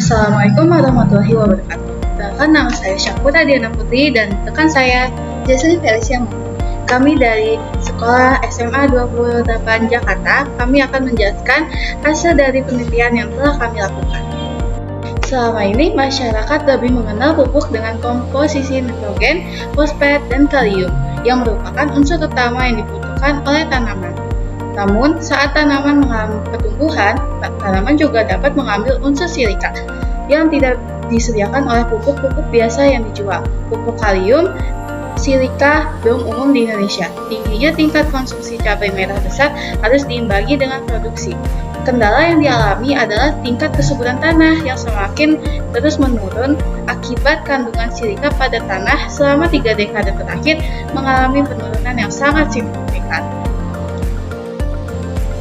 Assalamualaikum warahmatullahi wabarakatuh. Perkenalkan, nama saya Syafura Diana Putri dan rekan saya Jesslyn Felicia. Kami dari Sekolah SMA 28 Jakarta. Kami akan menjelaskan hasil dari penelitian yang telah kami lakukan. Selama ini, masyarakat lebih mengenal pupuk dengan komposisi nitrogen, fosfat, dan kalium yang merupakan unsur utama yang dibutuhkan oleh tanaman. Namun, saat tanaman mengalami pertumbuhan, tanaman juga dapat mengambil unsur silika yang tidak disediakan oleh pupuk-pupuk biasa yang dijual. Pupuk kalium, silika belum umum di Indonesia. Tingginya tingkat konsumsi cabai merah besar harus diimbangi dengan produksi. Kendala yang dialami adalah tingkat kesuburan tanah yang semakin terus menurun akibat kandungan silika pada tanah selama 3 dekade terakhir mengalami penurunan yang sangat signifikan.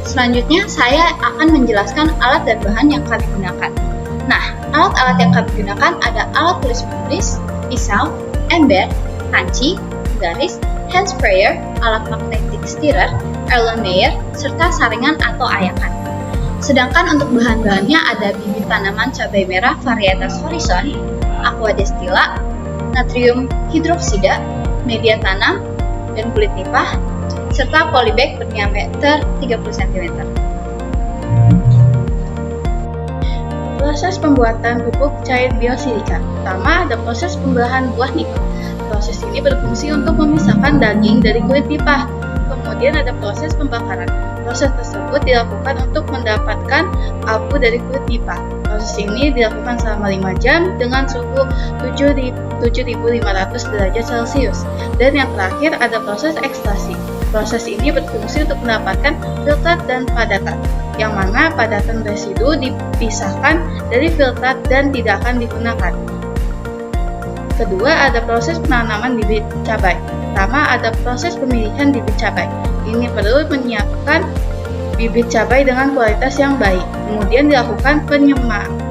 Selanjutnya, saya akan menjelaskan alat dan bahan yang kami gunakan. Nah, alat-alat yang kami gunakan ada alat tulis-menulis, pisau, ember, panci, garis, hand sprayer, alat magnetic stirrer, erlenmeyer, serta saringan atau ayakan. Sedangkan untuk bahan-bahannya ada bibit tanaman cabai merah varietas Horizon, aquadestilla, natrium hidroksida, media tanam, dan kulit nipah, serta polybag berdiameter 30 cm. Proses pembuatan pupuk cair biosilika. Pertama, ada proses pembelahan buah nipah. Proses ini berfungsi untuk memisahkan daging dari kulit nipah. Kemudian ada proses pembakaran. Proses tersebut dilakukan untuk mendapatkan abu dari kulit nipah. Proses ini dilakukan selama 5 jam dengan suhu 7.500 derajat Celcius. Dan yang terakhir ada proses ekstraksi. Proses ini berfungsi untuk mendapatkan filtrat dan padatan, yang mana padatan residu dipisahkan dari filtrat dan tidak akan digunakan. Kedua, ada proses penanaman bibit cabai. Pertama, ada proses pemilihan bibit cabai. Ini perlu menyiapkan bibit cabai dengan kualitas yang baik. Kemudian dilakukan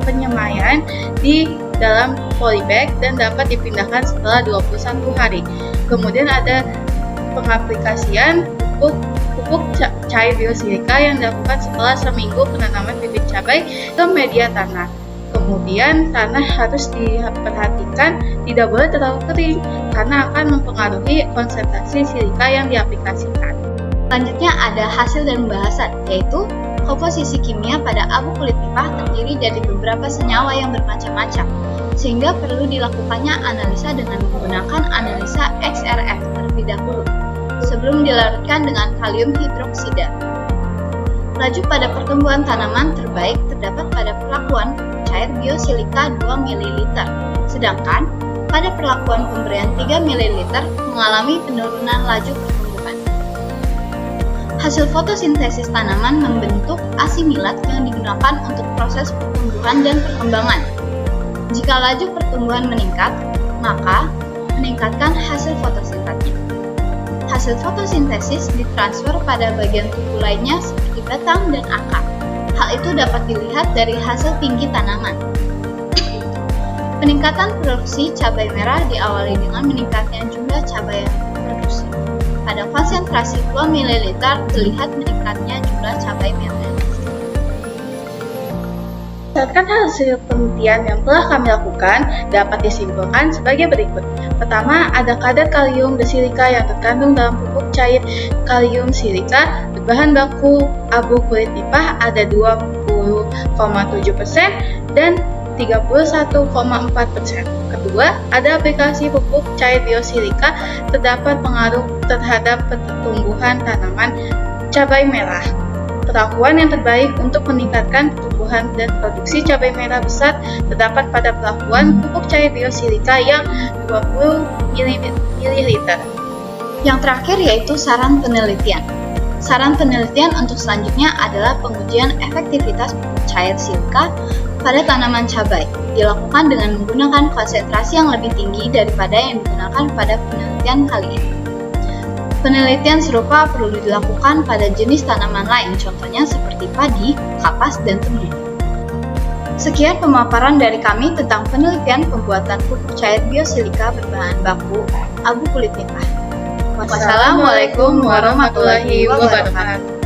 penyemaian di dalam polybag dan dapat dipindahkan setelah 21 hari. Kemudian ada pengaplikasian pupuk cair biosilika yang dilakukan setelah seminggu penanaman bibit cabai ke media tanah. Kemudian tanah harus diperhatikan tidak boleh terlalu kering karena akan mempengaruhi konsentrasi silika yang diaplikasikan. Selanjutnya ada hasil dan pembahasan, yaitu komposisi kimia pada abu kulit nipah terdiri dari beberapa senyawa yang bermacam-macam, sehingga perlu dilakukannya analisa dengan menggunakan analisa XRF terlebih dahulu, sebelum dilarutkan dengan kalium hidroksida. Laju pada pertumbuhan tanaman terbaik terdapat pada perlakuan cair biosilika 2 ml, sedangkan pada perlakuan pemberian 3 ml mengalami penurunan laju pertumbuhan. Hasil fotosintesis tanaman membentuk asimilat yang digunakan untuk proses pertumbuhan dan perkembangan. Jika laju pertumbuhan meningkat, maka meningkatkan hasil fotosintasnya. Hasil fotosintesis ditransfer pada bagian tubuh lainnya seperti batang dan akar. Hal itu dapat dilihat dari hasil tinggi tanaman. Peningkatan produksi cabai merah diawali dengan meningkatnya jumlah cabai yang diproduksi. Pada konsentrasi 2 ml terlihat meningkatnya jumlah cabai merah. Berdasarkan hasil penelitian yang telah kami lakukan, dapat disimpulkan sebagai berikut. Pertama, ada kadar kalium bersilika yang terkandung dalam pupuk cair kalium silika berbahan baku abu kulit nipah ada 20,7% dan 31,4%. Kedua, ada aplikasi pupuk cair biosilika terdapat pengaruh terhadap pertumbuhan tanaman cabai merah. Perlakuan yang terbaik untuk meningkatkan pertumbuhan dan produksi cabai merah besar terdapat pada perlakuan pupuk cair biosilika yang 20 ml. Yang terakhir yaitu saran penelitian. Saran penelitian untuk selanjutnya adalah pengujian efektivitas pupuk cair silika pada tanaman cabai, dilakukan dengan menggunakan konsentrasi yang lebih tinggi daripada yang digunakan pada penelitian kali ini. Penelitian serupa perlu dilakukan pada jenis tanaman lain, contohnya seperti padi, kapas, dan tebu. Sekian pemaparan dari kami tentang penelitian pembuatan pupuk cair biosilika berbahan baku abu kulit nipah. Wassalamualaikum warahmatullahi wabarakatuh.